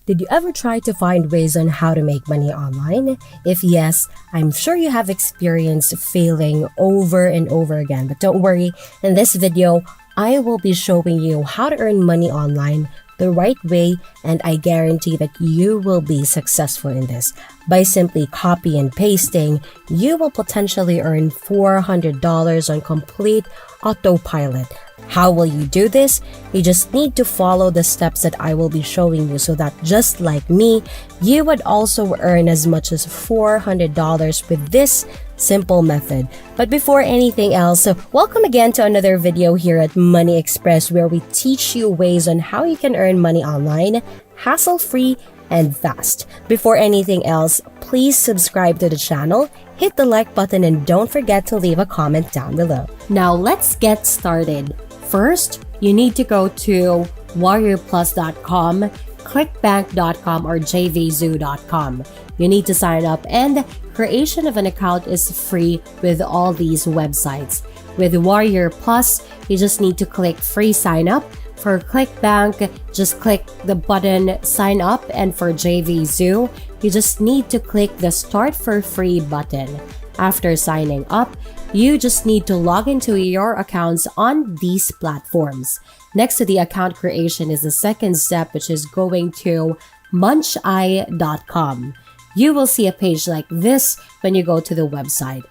Did you ever try to find ways on how to make money online? If yes, I'm sure you have experienced failing over and over again. But don't worry, in this video, I will be showing you how to earn money online the right way, and I guarantee that you will be successful in this. By simply copy and pasting, you will potentially earn $400 on complete autopilot. How will you do this? You just need to follow the steps that I will be showing you so that just like me, you would also earn as much as $400 with this simple method. But before anything else, welcome again to another video here at Money Express, where we teach you ways on how you can earn money online, hassle-free and fast. Before anything else, please subscribe to the channel, hit the like button, and don't forget to leave a comment down below. Now let's get started. First, you need to go to warriorplus.com, clickbank.com, or jvzoo.com. You need to sign up, and creation of an account is free with all these websites. With Warrior Plus, you just need to click free sign up. For ClickBank, just click the button sign up, and for JVZoo, you just need to click the start for free button. After signing up, you just need to log into your accounts on these platforms. Next to the account creation is the second step, which is going to muncheye.com. You will see a page like this when you go to the website.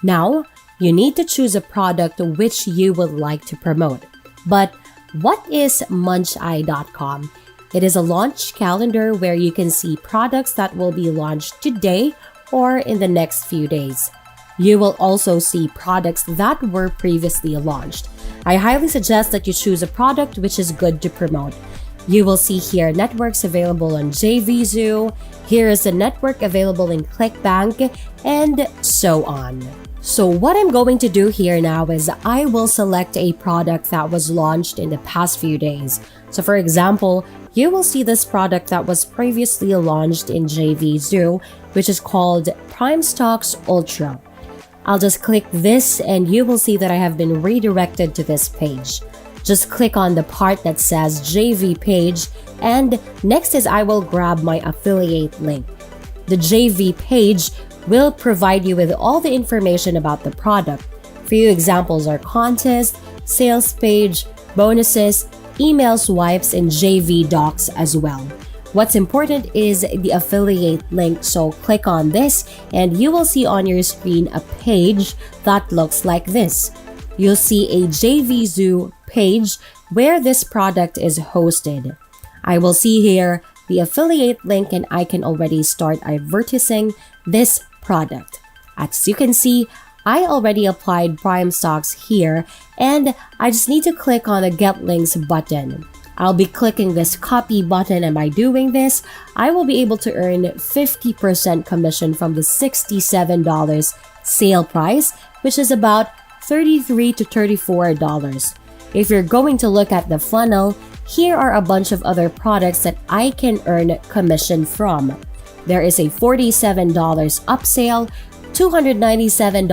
Now, you need to choose a product which you would like to promote. But what is muncheye.com? It is a launch calendar where you can see products that will be launched today or in the next few days. You will also see products that were previously launched. I highly suggest that you choose a product which is good to promote. You will see here networks available on JVZoo, here is a network available in ClickBank, and so on. So what I'm going to do here now is I will select a product that was launched in the past few days. So for example, you will see this product that was previously launched in JVZoo, which is called Prime Stocks Ultra. I'll just click this and you will see that I have been redirected to this page. Just click on the part that says JV page, and next is I will grab my affiliate link. The JV page will provide you with all the information about the product. Few examples are contest, sales page, bonuses, email swipes, and JV docs as well. What's important is the affiliate link, so click on this and you will see on your screen a page that looks like this. You'll see a JVZoo page where this product is hosted. I will see here the affiliate link and I can already start advertising this product. As you can see, I already applied Prime Stocks here and I just need to click on the Get Links button. I'll be clicking this copy button, and by doing this, I will be able to earn 50% commission from the $67 sale price, which is about $33 to $34. If you're going to look at the funnel, here are a bunch of other products that I can earn commission from. There is a $47 upsale, $297,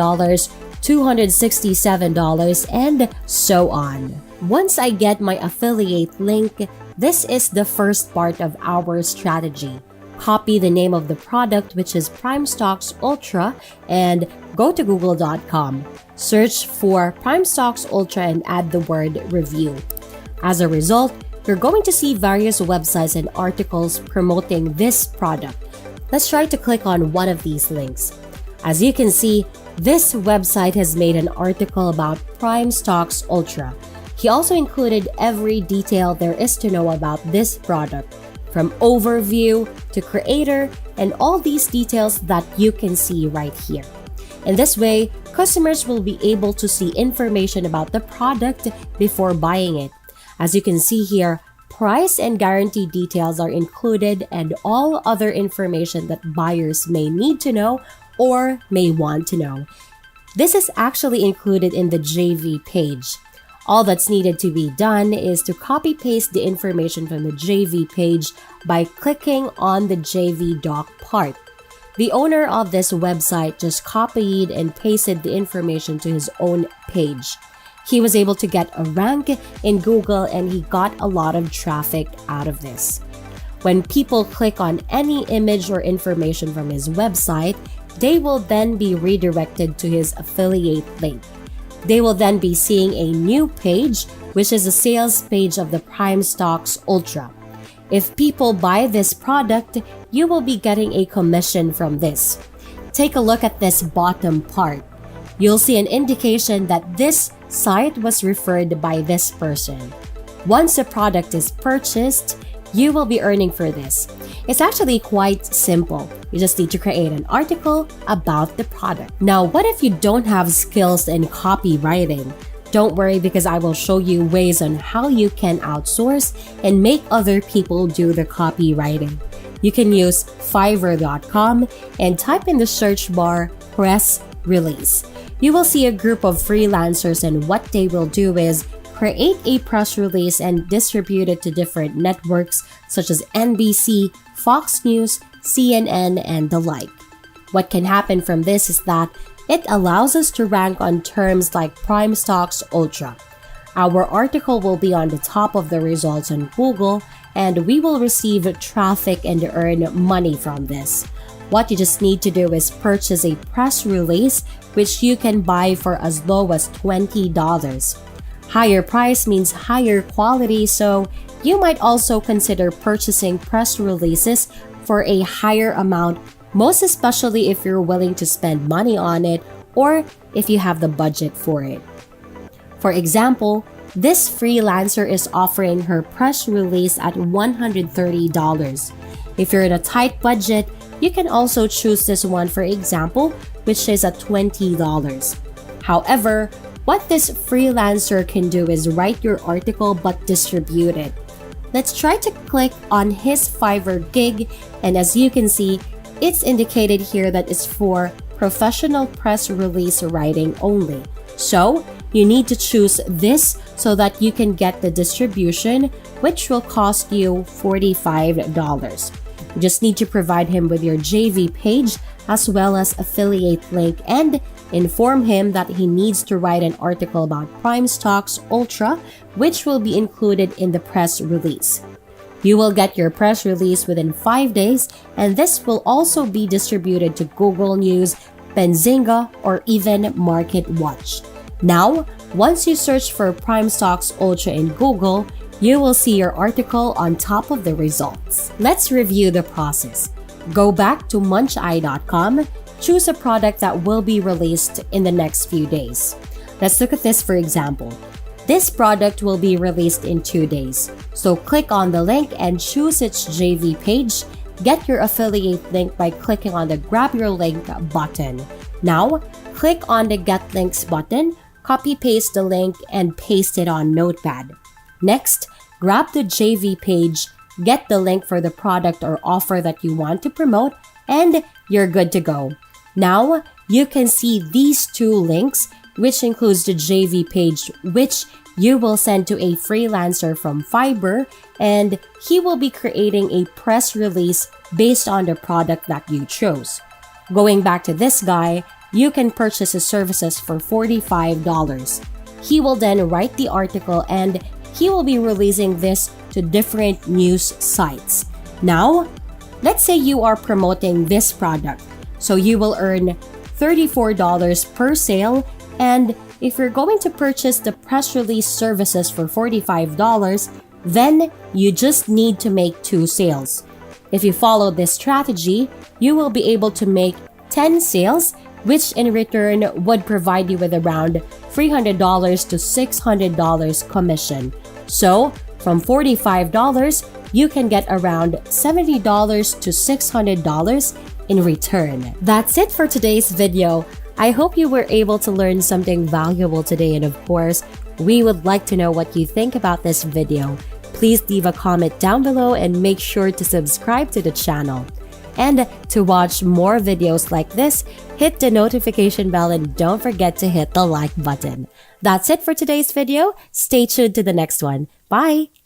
$267, and so on. Once I get my affiliate link, this is the first part of our strategy. Copy the name of the product, which is Prime Stocks Ultra, and go to google.com. Search for Prime Stocks Ultra and add the word review. As a result, you're going to see various websites and articles promoting this product. Let's try to click on one of these links. As you can see, this website has made an article about Prime Stocks Ultra. He also included every detail there is to know about this product, from overview to creator, and all these details that you can see right here. In this way, customers will be able to see information about the product before buying it. As you can see here, price and guarantee details are included, and all other information that buyers may need to know or may want to know. This is actually included in the JV page. All that's needed to be done is to copy-paste the information from the JV page by clicking on the JV doc part. The owner of this website just copied and pasted the information to his own page. He was able to get a rank in Google and he got a lot of traffic out of this. When people click on any image or information from his website, they will then be redirected to his affiliate link. They will then be seeing a new page, which is a sales page of the Prime Stocks Ultra. If people buy this product, you will be getting a commission from this. Take a look at this bottom part. You'll see an indication that this site was referred by this person. Once a product is purchased, you will be earning for this. It's actually quite simple. You just need to create an article about the product. Now, what if you don't have skills in copywriting? Don't worry, because I will show you ways on how you can outsource and make other people do the copywriting. You can use Fiverr.com and type in the search bar press release. You will see a group of freelancers, and what they will do is create a press release and distribute it to different networks such as NBC, Fox News, CNN, and the like. What can happen from this is that it allows us to rank on terms like Prime Stocks Ultra. Our article will be on the top of the results on Google, and we will receive traffic and earn money from this. What you just need to do is purchase a press release, which you can buy for as low as $20. Higher price means higher quality, so you might also consider purchasing press releases for a higher amount, most especially if you're willing to spend money on it or if you have the budget for it. For example, this freelancer is offering her press release at $130. If you're in a tight budget, you can also choose this one, for example, which is at $20. However, what this freelancer can do is write your article but distribute it. Let's try to click on his Fiverr gig, and as you can see, it's indicated here that it's for professional press release writing only. So, you need to choose this so that you can get the distribution, which will cost you $45. You just need to provide him with your JV page as well as affiliate link and inform him that he needs to write an article about Prime Stocks Ultra, which will be included in the press release. You will get your press release within 5 days, and this will also be distributed to Google News, Benzinga, or even MarketWatch. Now, once you search for Prime Stocks Ultra in Google, you will see your article on top of the results. Let's review the process. Go back to muncheye.com, choose a product that will be released in the next few days. Let's look at this for example. This product will be released in 2 days. So click on the link and choose its JV page. Get your affiliate link by clicking on the Grab Your Link button. Now, click on the Get Links button, copy-paste the link, and paste it on Notepad. Next, grab the JV page, get the link for the product or offer that you want to promote, and you're good to go. Now, you can see these 2 links, which includes the JV page, which you will send to a freelancer from Fiverr, and he will be creating a press release based on the product that you chose. Going back to this guy, you can purchase his services for $45. He will then write the article and he will be releasing this to different news sites. Now, let's say you are promoting this product, so you will earn $34 per sale, and if you're going to purchase the press release services for $45, then you just need to make 2 sales. If you follow this strategy, you will be able to make 10 sales, which in return would provide you with around $300 to $600 commission. So, from $45, you can get around $70 to $600 in return. That's it for today's video. I hope you were able to learn something valuable today, and of course, we would like to know what you think about this video. Please leave a comment down below and make sure to subscribe to the channel. And to watch more videos like this, hit the notification bell and don't forget to hit the like button. That's it for today's video. Stay tuned to the next one. Bye!